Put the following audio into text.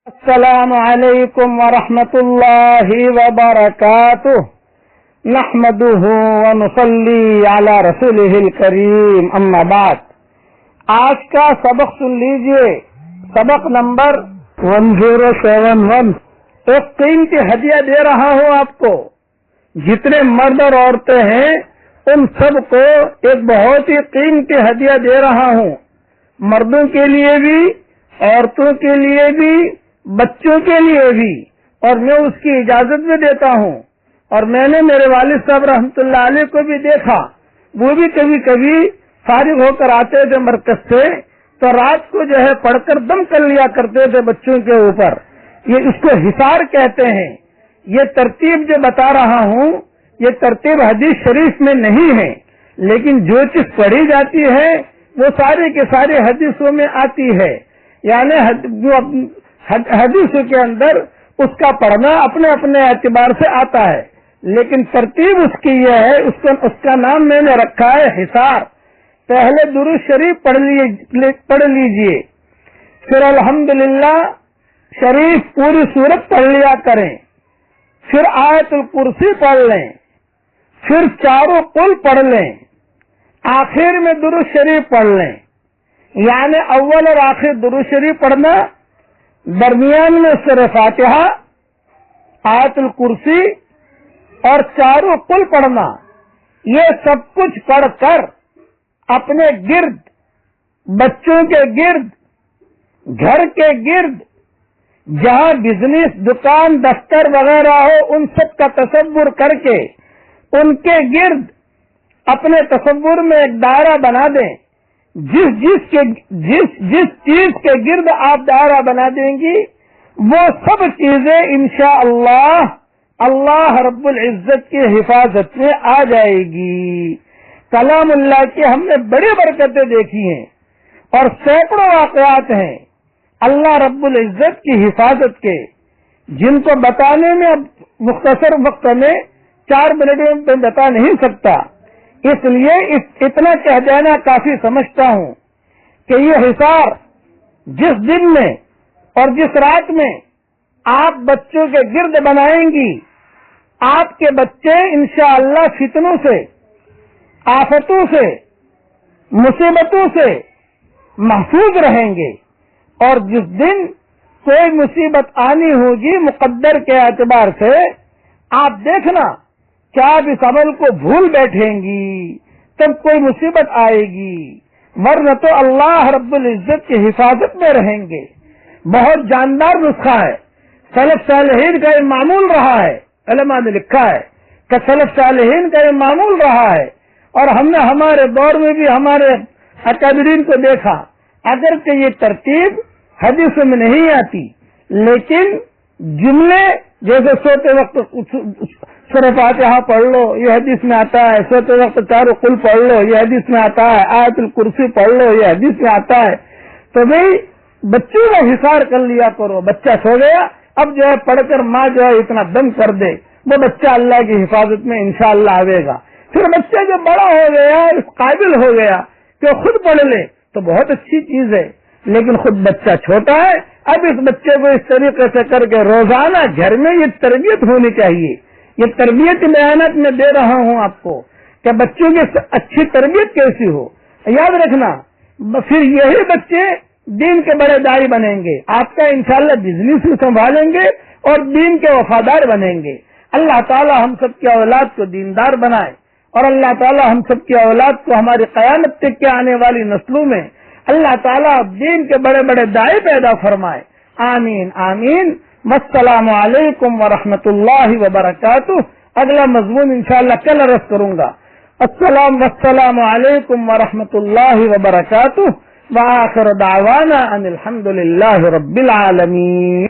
السلام علیکم ورحمۃ اللہ وبرکاتہ نحمده ونصلی علی رسولہ الکریم اما بعد۔ آج کا سبق سن لیجئے، سبق نمبر 1071۔ ایک قیمتی ہدیہ دے رہا ہوں آپ کو۔ جتنے مرد اور عورتیں ہیں ان سب کو ایک بہت ہی قیمتی ہدیہ دے رہا ہوں، مردوں کے لیے بھی، عورتوں کے لیے بھی، بچوں کے لیے بھی، اور میں اس کی اجازت بھی دیتا ہوں۔ اور میں نے میرے والد صاحب رحمۃ اللہ علیہ کو بھی دیکھا، وہ بھی کبھی کبھی فارغ ہو کر آتے تھے مرکز سے تو رات کو جو ہے پڑھ کر دم کر لیا کرتے تھے بچوں کے اوپر۔ یہ اس کو حصار کہتے ہیں۔ یہ ترتیب جو بتا رہا ہوں یہ ترتیب حدیث شریف میں نہیں ہے، لیکن جو چیز پڑھی جاتی ہے وہ سارے کے سارے حدیثوں میں آتی ہے، یعنی حدیثوں کے اندر اس کا پڑھنا اپنے اپنے اعتبار سے آتا ہے، لیکن ترتیب اس کی یہ ہے، اس کا نام میں نے رکھا ہے حصار۔ پہلے درود شریف پڑھ لیجئے، پھر الحمدللہ شریف پوری سورت پڑھ لیا کریں، پھر آیت الکرسی پڑھ لیں، پھر چاروں قل پڑھ لیں، آخر میں درود شریف پڑھ لیں۔ یعنی اول اور آخر درود شریف پڑھنا، درمیان میں سورہ فاتحہ، آیت الکرسی اور چاروں قل پڑھنا۔ یہ سب کچھ پڑھ کر اپنے گرد، بچوں کے گرد، گھر کے گرد، جہاں بزنس، دکان، دفتر وغیرہ ہو ان سب کا تصور کر کے ان کے گرد اپنے تصور میں ایک دائرہ بنا دیں۔ جس چیز کے گرد آپ دائرہ بنا دیں گی وہ سب چیزیں انشاءاللہ اللہ رب العزت کی حفاظت میں آ جائے گی۔ کلام اللہ کی ہم نے بڑی برکتیں دیکھی ہیں اور سینکڑوں واقعات ہیں اللہ رب العزت کی حفاظت کے، جن کو بتانے میں اب مختصر وقت میں 4 منٹ میں بتا نہیں سکتا، اس لیے اتنا کہہ دینا کافی سمجھتا ہوں کہ یہ حصار جس دن میں اور جس رات میں آپ بچوں کے گرد بنائیں گی، آپ کے بچے انشاءاللہ فتنوں سے، آفتوں سے، مصیبتوں سے محفوظ رہیں گے، اور جس دن کوئی مصیبت آنی ہوگی مقدر کے اعتبار سے، آپ دیکھنا کہ آپ اس عمل کو بھول بیٹھیں گی، تب کوئی مصیبت آئے گی، ورنہ تو اللہ رب العزت کی حفاظت میں رہیں گے۔ بہت جاندار نسخہ ہے، سلف صالحین کا یہ معمول رہا ہے، علماء نے لکھا ہے کہ سلف صالحین کا یہ معمول رہا ہے، اور ہم نے ہمارے دور میں بھی ہمارے اکابرین کو دیکھا۔ اگرچہ یہ ترتیب حدیثوں میں نہیں آتی، لیکن جملے جیسے سوتے وقت سورہ فاتحہ پڑھ لو یہ حدیث میں آتا ہے، سوتے وقت چاروں قل پڑھ لو یہ حدیث میں آتا ہے، آیت الکرسی پڑھ لو یہ حدیث میں آتا ہے۔ تو بھئی بچوں کا حصار کر لیا کرو۔ بچہ سو گیا، اب جو ہے پڑھ کر ماں جو ہے اتنا دم کر دے، وہ بچہ اللہ کی حفاظت میں انشاءاللہ آئے گا۔ پھر بچہ جو بڑا ہو گیا، اس قابل ہو گیا کہ خود پڑھ لے تو بہت اچھی چیز ہے، لیکن خود بچہ چھوٹا ہے، اب اس بچے کو اس طریقے سے کر کے روزانہ گھر میں یہ تربیت ہونی چاہیے۔ یہ تربیت بیانات میں دے رہا ہوں آپ کو کہ بچوں کی اچھی تربیت کیسی ہو۔ یاد رکھنا، پھر یہی بچے دین کے بڑے داعی بنیں گے، آپ کا انشاءاللہ بزنس بھی سنبھالیں گے اور دین کے وفادار بنیں گے۔ اللہ تعالی ہم سب کی اولاد کو دیندار بنائے، اور اللہ تعالی ہم سب کی اولاد کو ہماری قیامت تک کے آنے والی نسلوں میں اللہ تعالی دین کے بڑے بڑے داعی پیدا فرمائے۔ آمین آمین۔ السلام علیکم ورحمۃ اللہ وبرکاتہ۔ اگلا مضمون انشاءاللہ کل عرض کروں گا۔ السلام علیکم ورحمۃ اللہ وبرکاتہ، وآخر دعوانا ان الحمد للہ رب العالمین۔